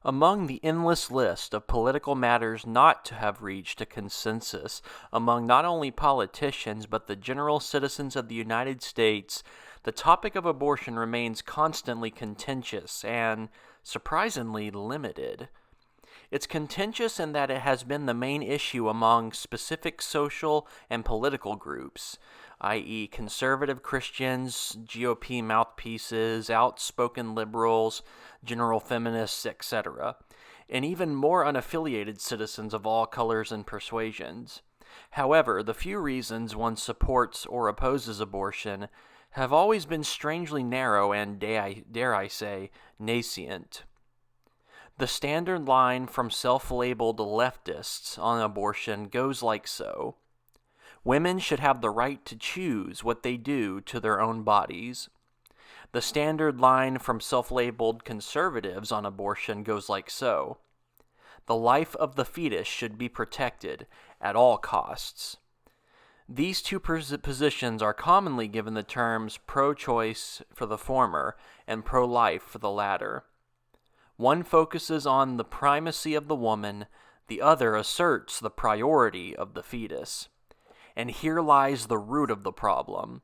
Among the endless list of political matters not to have reached a consensus among not only politicians but the general citizens of the United States, the topic of abortion remains constantly contentious and, surprisingly, limited. It's contentious in that it has been the main issue among specific social and political groups, i.e., conservative Christians, GOP mouthpieces, outspoken liberals, general feminists, etc., and even more unaffiliated citizens of all colors and persuasions. However, the few reasons one supports or opposes abortion have always been strangely narrow and, dare I say, nascent. The standard line from self-labeled leftists on abortion goes like so. Women should have the right to choose what they do to their own bodies. The standard line from self-labeled conservatives on abortion goes like so. The life of the fetus should be protected at all costs. These two positions are commonly given the terms pro-choice for the former and pro-life for the latter. One focuses on the primacy of the woman, the other asserts the priority of the fetus. And here lies the root of the problem.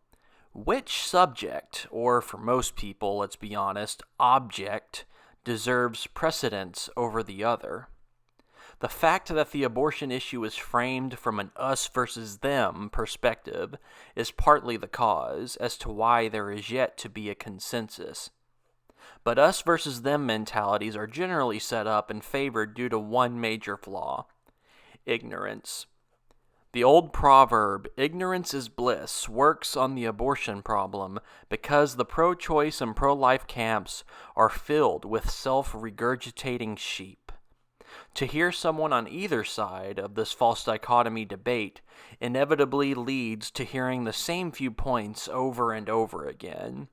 Which subject, or for most people, let's be honest, object, deserves precedence over the other? The fact that the abortion issue is framed from an us versus them perspective is partly the cause as to why there is yet to be a consensus. But us versus them mentalities are generally set up and favored due to one major flaw: ignorance. The old proverb, ignorance is bliss, works on the abortion problem because the pro-choice and pro-life camps are filled with self-regurgitating sheep. To hear someone on either side of this false dichotomy debate inevitably leads to hearing the same few points over and over again,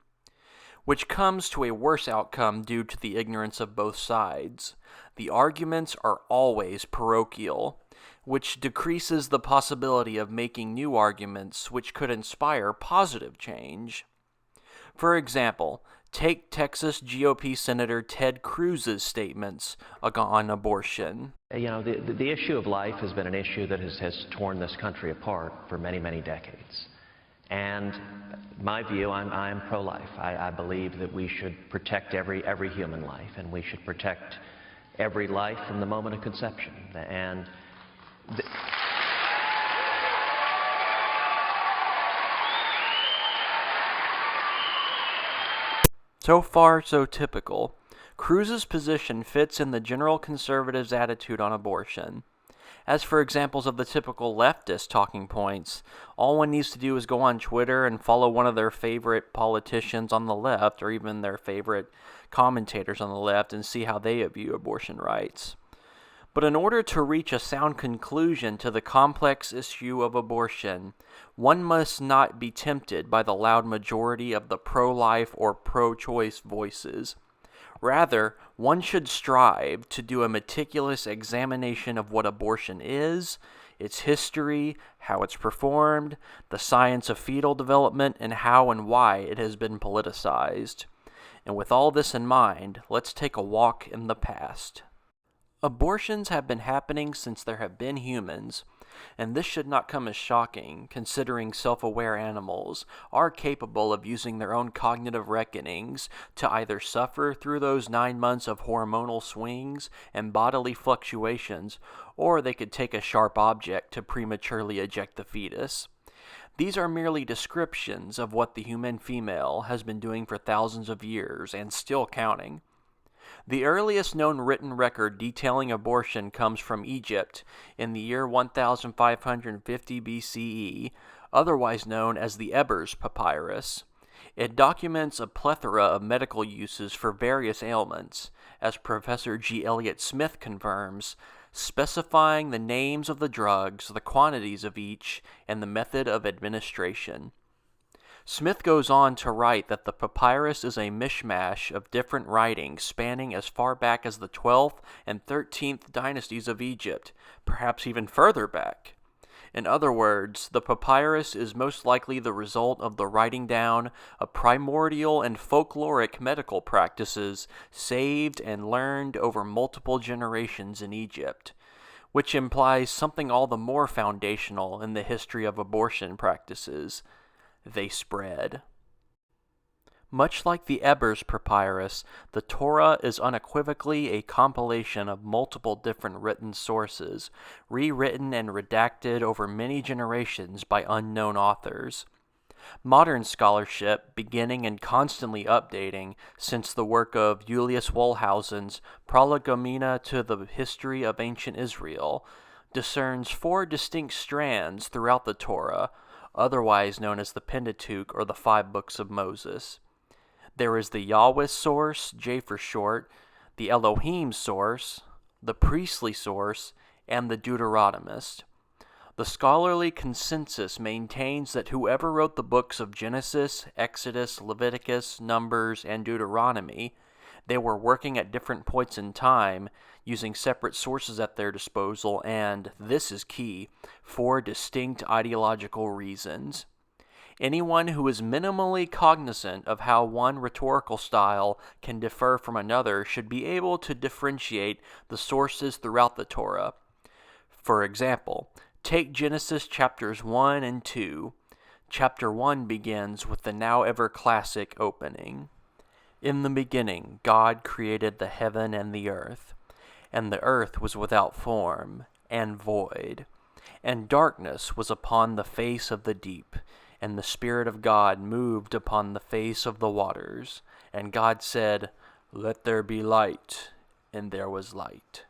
which comes to a worse outcome due to the ignorance of both sides. The arguments are always parochial, which decreases the possibility of making new arguments which could inspire positive change. For example, take Texas GOP Senator Ted Cruz's statements on abortion. The issue of life has been an issue that has torn this country apart for many, many decades. And my view, I'm pro-life. I believe that we should protect every human life, and we should protect every life from the moment of conception. And so far, so typical. Cruz's position fits in the general conservatives' attitude on abortion. As for examples of the typical leftist talking points, all one needs to do is go on Twitter and follow one of their favorite politicians on the left, or even their favorite commentators on the left, and see how they view abortion rights. But in order to reach a sound conclusion to the complex issue of abortion, one must not be tempted by the loud majority of the pro-life or pro-choice voices. Rather, one should strive to do a meticulous examination of what abortion is, its history, how it's performed, the science of fetal development, and how and why it has been politicized. And with all this in mind, let's take a walk in the past. Abortions have been happening since there have been humans, and this should not come as shocking, considering self-aware animals are capable of using their own cognitive reckonings to either suffer through those 9 months of hormonal swings and bodily fluctuations, or they could take a sharp object to prematurely eject the fetus. These are merely descriptions of what the human female has been doing for thousands of years and still counting. The earliest known written record detailing abortion comes from Egypt in the year 1550 BCE, otherwise known as the Ebers Papyrus. It documents a plethora of medical uses for various ailments, as Professor G. Elliott Smith confirms, specifying the names of the drugs, the quantities of each, and the method of administration. Smith goes on to write that the papyrus is a mishmash of different writings spanning as far back as the 12th and 13th dynasties of Egypt, perhaps even further back. In other words, the papyrus is most likely the result of the writing down of primordial and folkloric medical practices saved and learned over multiple generations in Egypt, which implies something all the more foundational in the history of abortion practices. They spread. Much like the Ebers papyrus, the Torah is unequivocally a compilation of multiple different written sources, rewritten and redacted over many generations by unknown authors. Modern scholarship, beginning and constantly updating since the work of Julius Wellhausen's Prolegomena to the History of Ancient Israel, discerns 4 distinct strands throughout the Torah, otherwise known as the Pentateuch or the 5 books of Moses. There is the Yahweh source, J for short, the Elohim source, the priestly source, and the Deuteronomist. The scholarly consensus maintains that whoever wrote the books of Genesis, Exodus, Leviticus, Numbers, and Deuteronomy, they were working at different points in time, using separate sources at their disposal, and, this is key, for distinct ideological reasons. Anyone who is minimally cognizant of how one rhetorical style can differ from another should be able to differentiate the sources throughout the Torah. For example, take Genesis chapters 1 and 2. Chapter 1 begins with the now ever classic opening. In the beginning, God created the heaven and the earth was without form and void, and darkness was upon the face of the deep, and the Spirit of God moved upon the face of the waters. And God said, "Let there be light," and there was light.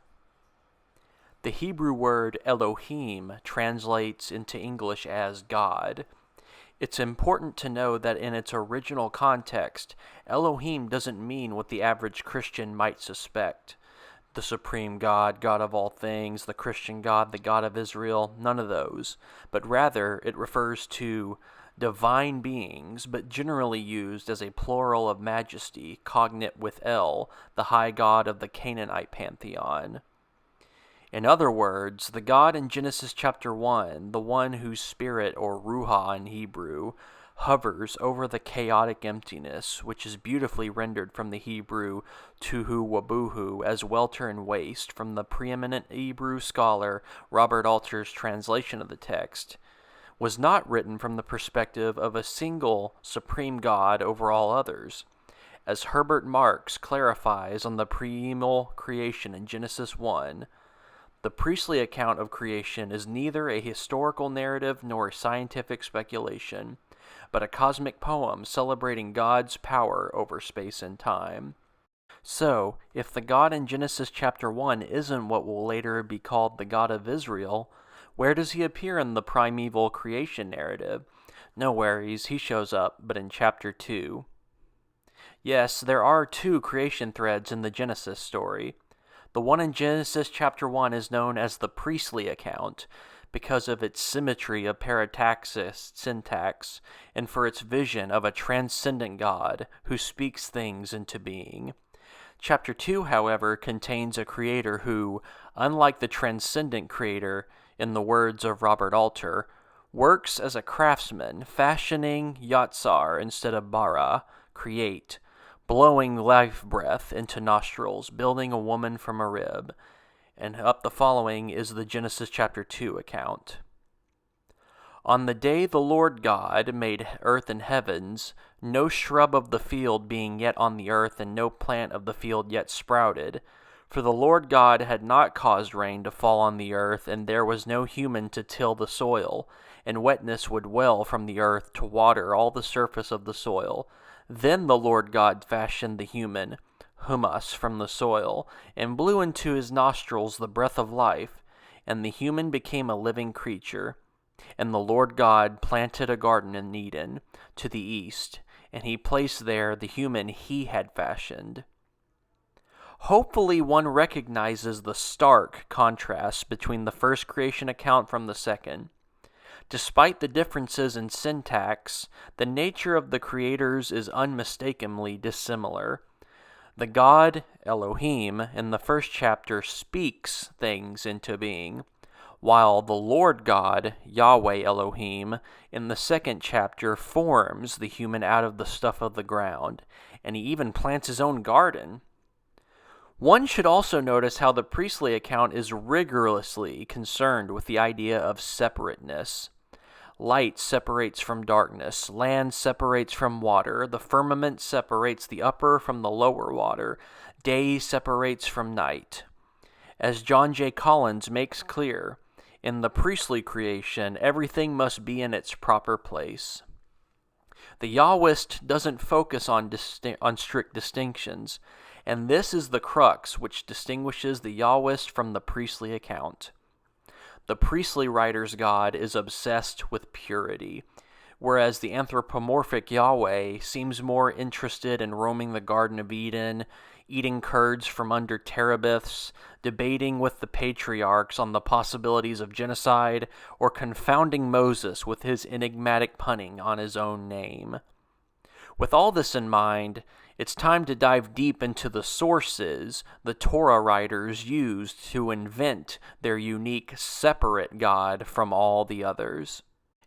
The Hebrew word Elohim translates into English as God. It's important to know that in its original context, Elohim doesn't mean what the average Christian might suspect. The supreme God, God of all things, the Christian God, the God of Israel, none of those. But rather, it refers to divine beings, but generally used as a plural of majesty, cognate with El, the high god of the Canaanite pantheon. In other words, the God in Genesis chapter 1, the one whose spirit, or ruha in Hebrew, hovers over the chaotic emptiness, which is beautifully rendered from the Hebrew tuhu wabuhu as welter and waste from the preeminent Hebrew scholar Robert Alter's translation of the text, was not written from the perspective of a single supreme God over all others. As Herbert Marx clarifies on the primeval creation in Genesis 1, the priestly account of creation is neither a historical narrative nor a scientific speculation, but a cosmic poem celebrating God's power over space and time. So, if the God in Genesis chapter 1 isn't what will later be called the God of Israel, where does he appear in the primeval creation narrative? No worries, he shows up, but in chapter 2. Yes, there are 2 creation threads in the Genesis story. The one in Genesis chapter 1 is known as the priestly account because of its symmetry of parataxis syntax and for its vision of a transcendent God who speaks things into being. Chapter 2, however, contains a creator who, unlike the transcendent creator, in the words of Robert Alter, works as a craftsman, fashioning yatsar instead of bara, create, blowing life breath into nostrils, building a woman from a rib. And up the following is the Genesis chapter 2 account. On the day the Lord God made earth and heavens, no shrub of the field being yet on the earth, and no plant of the field yet sprouted, for the Lord God had not caused rain to fall on the earth, and there was no human to till the soil, and wetness would well from the earth to water all the surface of the soil. Then the Lord God fashioned the human, humus, from the soil, and blew into his nostrils the breath of life, and the human became a living creature. And the Lord God planted a garden in Eden, to the east, and he placed there the human he had fashioned. Hopefully one recognizes the stark contrast between the first creation account from the second. Despite the differences in syntax, the nature of the creators is unmistakably dissimilar. The God, Elohim, in the first chapter speaks things into being, while the Lord God, Yahweh Elohim, in the second chapter forms the human out of the stuff of the ground, and he even plants his own garden. One should also notice how the priestly account is rigorously concerned with the idea of separateness. Light separates from darkness, land separates from water, the firmament separates the upper from the lower water, day separates from night. As John J. Collins makes clear, in the priestly creation, everything must be in its proper place. The Yahwist doesn't focus on strict distinctions, and this is the crux which distinguishes the Yahwist from the priestly account. The priestly writer's God is obsessed with purity, whereas the anthropomorphic Yahweh seems more interested in roaming the Garden of Eden, eating curds from under terebinths, debating with the patriarchs on the possibilities of genocide, or confounding Moses with his enigmatic punning on his own name. With all this in mind, it's time to dive deep into the sources the Torah writers used to invent their unique, separate God from all the others.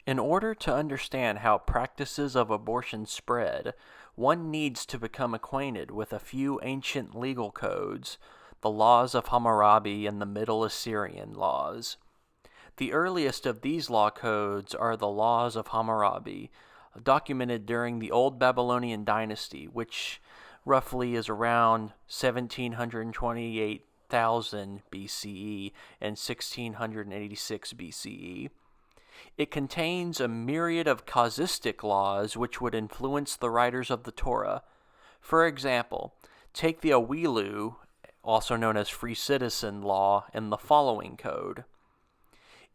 In order to understand how practices of abortion spread, one needs to become acquainted with a few ancient legal codes, the laws of Hammurabi and the Middle Assyrian laws. The earliest of these law codes are the laws of Hammurabi, documented during the Old Babylonian dynasty, which roughly is around 1728,000 BCE and 1686 BCE. It contains a myriad of casuistic laws which would influence the writers of the Torah. For example, take the Awilu, also known as free citizen law, in the following code.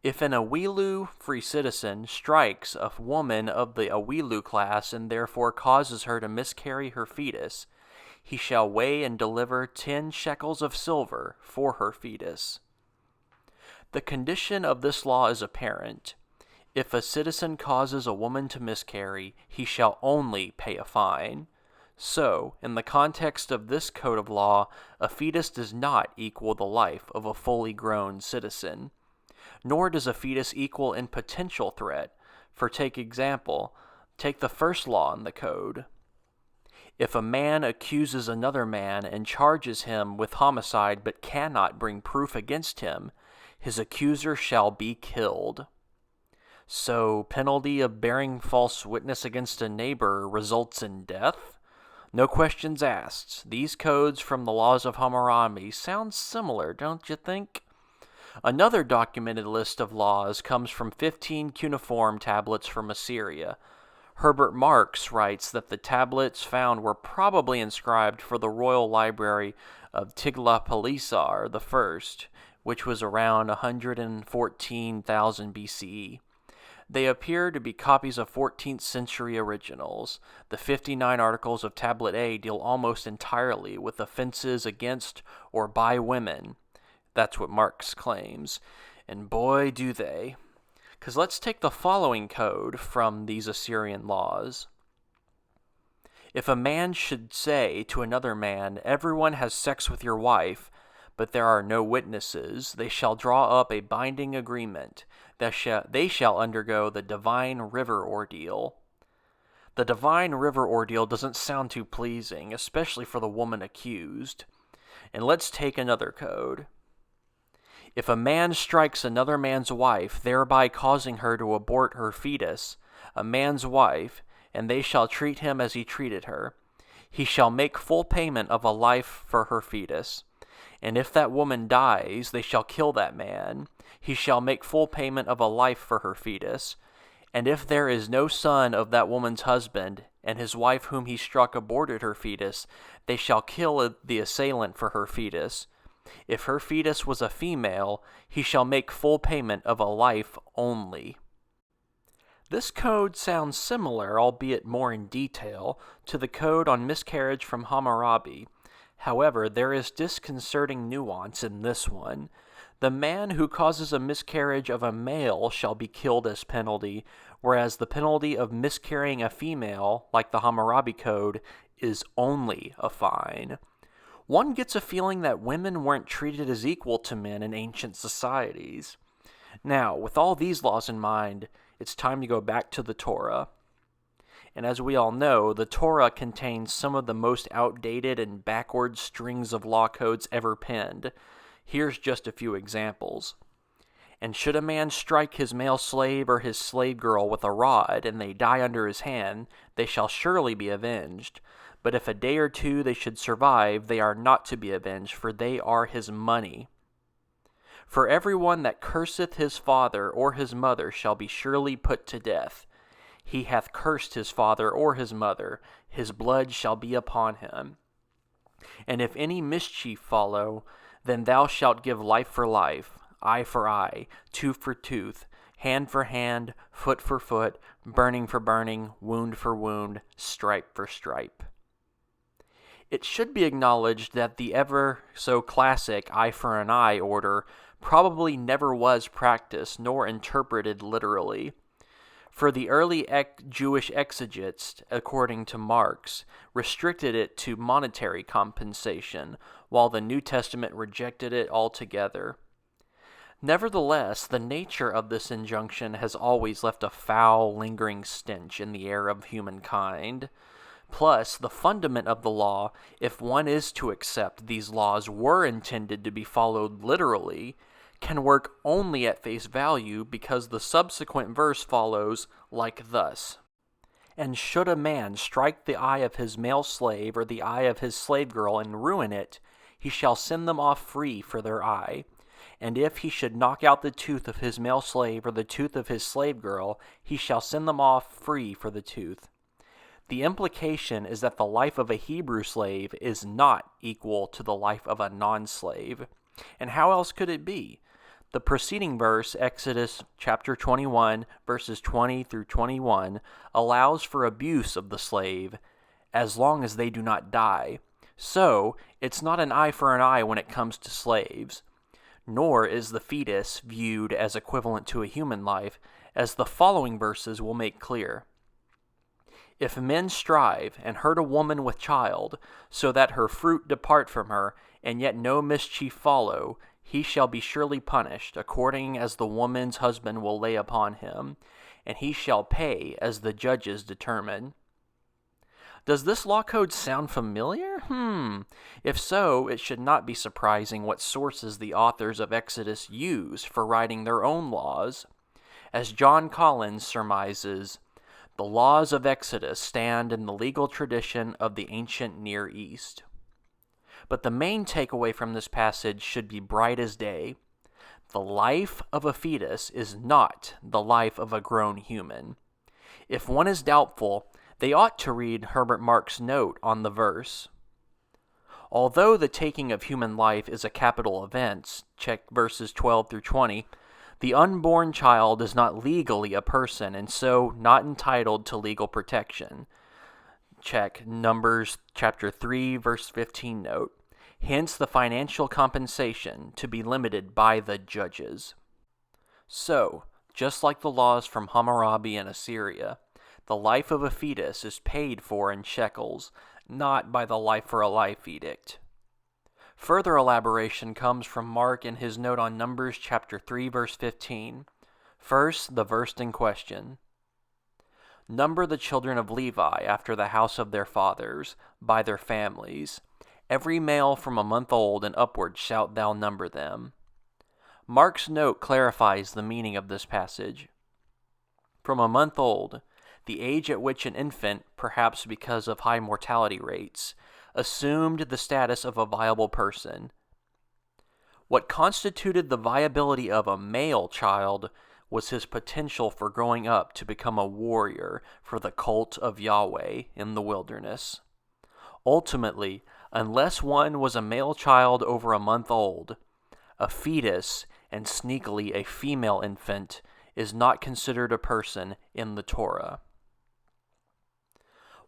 If an Awilu free citizen strikes a woman of the Awilu class and therefore causes her to miscarry her fetus, he shall weigh and deliver 10 shekels of silver for her fetus. The condition of this law is apparent. If a citizen causes a woman to miscarry, he shall only pay a fine. So, in the context of this code of law, a fetus does not equal the life of a fully grown citizen. Nor does a fetus equal in potential threat, for take the first law in the code. If a man accuses another man and charges him with homicide but cannot bring proof against him, his accuser shall be killed. So, penalty of bearing false witness against a neighbor results in death? No questions asked. These codes from the laws of Hammurabi sound similar, don't you think? Another documented list of laws comes from 15 cuneiform tablets from Assyria. Herbert Marx writes that the tablets found were probably inscribed for the royal library of Tiglath-Pileser I, which was around 114,000 BCE. They appear to be copies of 14th century originals. The 59 articles of Tablet A deal almost entirely with offenses against or by women. That's what Marx claims. And boy, do they. Because let's take the following code from these Assyrian laws. If a man should say to another man, "Everyone has sex with your wife," but there are no witnesses, they shall draw up a binding agreement. They shall undergo the divine river ordeal. The divine river ordeal doesn't sound too pleasing, especially for the woman accused. And let's take another code. If a man strikes another man's wife, thereby causing her to abort her fetus, a man's wife, and they shall treat him as he treated her, he shall make full payment of a life for her fetus. And if that woman dies, they shall kill that man. He shall make full payment of a life for her fetus. And if there is no son of that woman's husband, and his wife whom he struck aborted her fetus, they shall kill the assailant for her fetus. If her fetus was a female, he shall make full payment of a life only. This code sounds similar, albeit more in detail, to the code on miscarriage from Hammurabi. However, there is disconcerting nuance in this one. The man who causes a miscarriage of a male shall be killed as penalty, whereas the penalty of miscarrying a female, like the Hammurabi code, is only a fine. One gets a feeling that women weren't treated as equal to men in ancient societies. Now, with all these laws in mind, it's time to go back to the Torah. And as we all know, the Torah contains some of the most outdated and backward strings of law codes ever penned. Here's just a few examples. And should a man strike his male slave or his slave girl with a rod, and they die under his hand, they shall surely be avenged. But if a day or two they should survive, they are not to be avenged, for they are his money. For every one that curseth his father or his mother shall be surely put to death. He hath cursed his father or his mother, his blood shall be upon him. And if any mischief follow, then thou shalt give life for life, eye for eye, tooth for tooth, hand for hand, foot for foot, burning for burning, wound for wound, stripe for stripe. It should be acknowledged that the ever so classic eye for an eye order probably never was practiced nor interpreted literally. For the early Jewish exegetes, according to Marx, restricted it to monetary compensation, while the New Testament rejected it altogether. Nevertheless, the nature of this injunction has always left a foul, lingering stench in the air of humankind. Plus, the fundament of the law, if one is to accept these laws were intended to be followed literally, can work only at face value because the subsequent verse follows like thus. And should a man strike the eye of his male slave or the eye of his slave girl and ruin it, he shall send them off free for their eye. And if he should knock out the tooth of his male slave or the tooth of his slave girl, he shall send them off free for the tooth. The implication is that the life of a Hebrew slave is not equal to the life of a non-slave. And how else could it be? The preceding verse, Exodus chapter 21, verses 20 through 21, allows for abuse of the slave as long as they do not die. So, it's not an eye for an eye when it comes to slaves. Nor is the fetus viewed as equivalent to a human life, as the following verses will make clear. If men strive and hurt a woman with child, so that her fruit depart from her, and yet no mischief follow, he shall be surely punished, according as the woman's husband will lay upon him, and he shall pay as the judges determine. Does this law code sound familiar? If so, it should not be surprising what sources the authors of Exodus use for writing their own laws. As John Collins surmises, the laws of Exodus stand in the legal tradition of the ancient Near East. But the main takeaway from this passage should be bright as day. The life of a fetus is not the life of a grown human. If one is doubtful, they ought to read Herbert Mark's note on the verse. Although the taking of human life is a capital offense, check verses 12 through 20, the unborn child is not legally a person and so not entitled to legal protection. Check Numbers chapter 3, verse 15 note. Hence the financial compensation to be limited by the judges. So, just like the laws from Hammurabi and Assyria, the life of a fetus is paid for in shekels, not by the life for a life edict. Further elaboration comes from Mark in his note on Numbers chapter 3, verse 15. First, the verse in question. Number the children of Levi after the house of their fathers, by their families. Every male from a month old and upward shalt thou number them. Mark's note clarifies the meaning of this passage. From a month old, the age at which an infant, perhaps because of high mortality rates, assumed the status of a viable person. What constituted the viability of a male child was his potential for growing up to become a warrior for the cult of Yahweh in the wilderness. Ultimately, unless one was a male child over a month old, a fetus, and sneakily a female infant, is not considered a person in the Torah.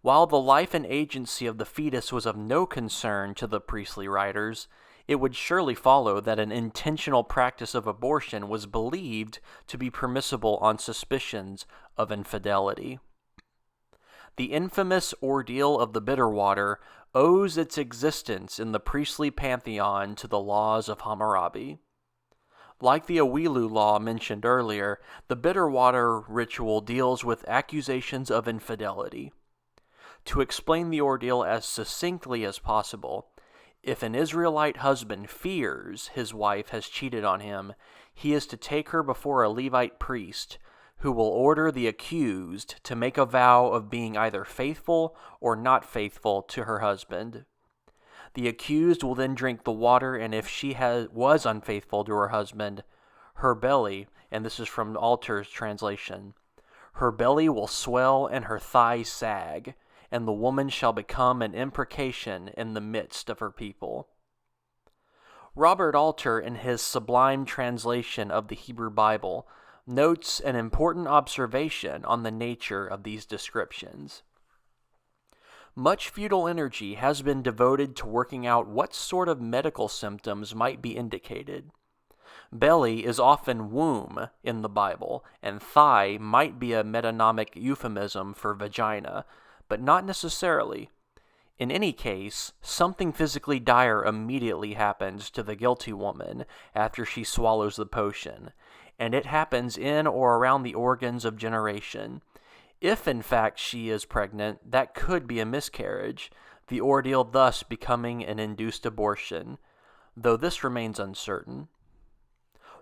While the life and agency of the fetus was of no concern to the priestly writers, it would surely follow that an intentional practice of abortion was believed to be permissible on suspicions of infidelity. The infamous ordeal of the bitter water owes its existence in the priestly pantheon to the laws of Hammurabi. Like the Awilu law mentioned earlier, the bitter water ritual deals with accusations of infidelity. To explain the ordeal as succinctly as possible, if an Israelite husband fears his wife has cheated on him, he is to take her before a Levite priest, who will order the accused to make a vow of being either faithful or not faithful to her husband. The accused will then drink the water, and if she was unfaithful to her husband, her belly, and this is from Alter's translation, her belly will swell and her thighs sag, and the woman shall become an imprecation in the midst of her people. Robert Alter, in his sublime translation of the Hebrew Bible, notes an important observation on the nature of these descriptions. Much futile energy has been devoted to working out what sort of medical symptoms might be indicated. Belly is often womb in the Bible, and thigh might be a metonymic euphemism for vagina, but not necessarily. In any case, something physically dire immediately happens to the guilty woman after she swallows the potion, and it happens in or around the organs of generation. If in fact she is pregnant, that could be a miscarriage, the ordeal thus becoming an induced abortion, though this remains uncertain.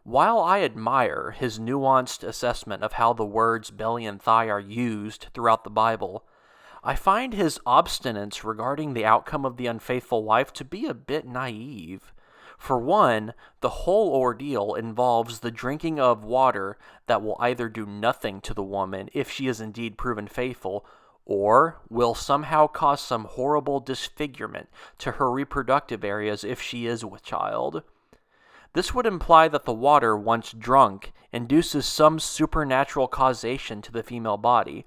While I admire his nuanced assessment of how the words belly and thigh are used throughout the Bible, I find his obstinance regarding the outcome of the unfaithful wife to be a bit naive. For one, the whole ordeal involves the drinking of water that will either do nothing to the woman if she is indeed proven faithful, or will somehow cause some horrible disfigurement to her reproductive areas if she is with child. This would imply that the water, once drunk, induces some supernatural causation to the female body.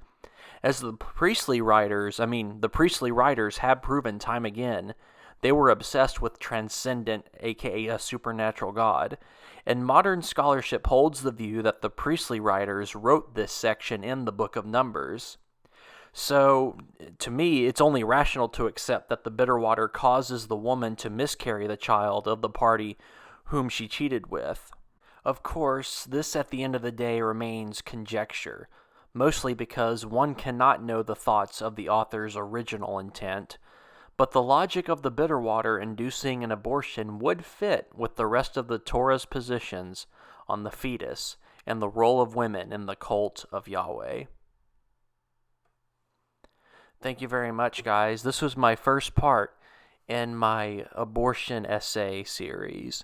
As the priestly writers have proven time again, they were obsessed with transcendent, aka a supernatural God, and modern scholarship holds the view that the priestly writers wrote this section in the Book of Numbers. So, to me, it's only rational to accept that the bitter water causes the woman to miscarry the child of the party whom she cheated with. Of course, this at the end of the day remains conjecture, mostly because one cannot know the thoughts of the author's original intent, but the logic of the bitter water inducing an abortion would fit with the rest of the Torah's positions on the fetus and the role of women in the cult of Yahweh. Thank you very much, guys. This was my first part in my abortion essay series.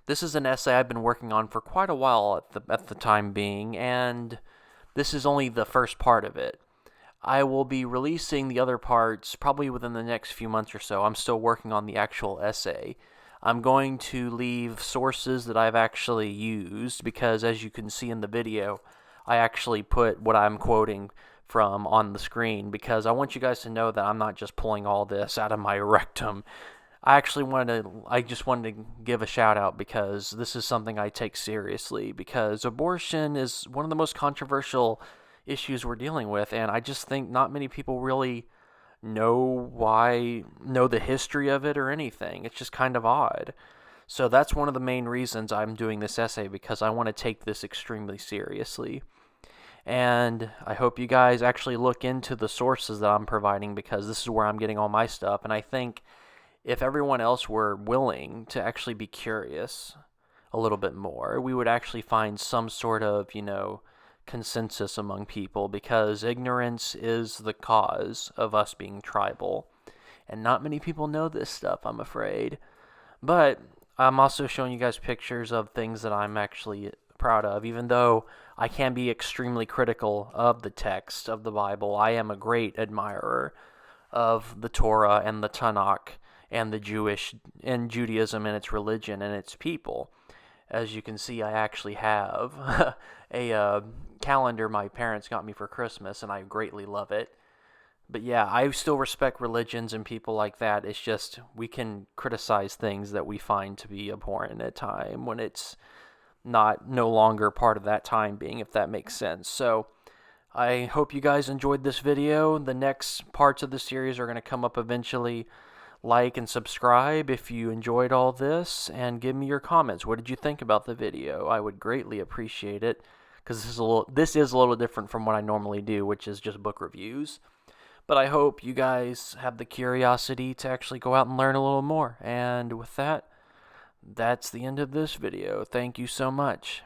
This is an essay I've been working on for quite a while at the time being, and this is only the first part of it. I will be releasing the other parts probably within the next few months or so. I'm still working on the actual essay. I'm going to leave sources that I've actually used because, as you can see in the video, I actually put what I'm quoting from on the screen because I want you guys to know that I'm not just pulling all this out of my rectum. I just wanted to give a shout out because this is something I take seriously because abortion is one of the most controversial issues we're dealing with, and I just think not many people really know the history of it or anything. It's just kind of odd. So that's one of the main reasons I'm doing this essay, because I want to take this extremely seriously. And I hope you guys actually look into the sources that I'm providing, because this is where I'm getting all my stuff. And I think if everyone else were willing to actually be curious a little bit more, we would actually find some sort of, consensus among people, because ignorance is the cause of us being tribal. And not many people know this stuff, I'm afraid. But I'm also showing you guys pictures of things that I'm actually proud of. Even though I can be extremely critical of the text of the Bible, I am a great admirer of the Torah and the Tanakh and Judaism and its religion and its people. As you can see, I actually have a calendar my parents got me for Christmas, and I greatly love it. But yeah, I still respect religions and people like that. It's just we can criticize things that we find to be abhorrent at time when it's no longer part of that time being, if that makes sense. So I hope you guys enjoyed this video. The next parts of the series are going to come up eventually. Like and subscribe if you enjoyed all this, and give me your comments. What did you think about the video? I would greatly appreciate it, because this is a little different from what I normally do, which is just book reviews. But I hope you guys have the curiosity to actually go out and learn a little more. And with that, that's the end of this video. Thank you so much.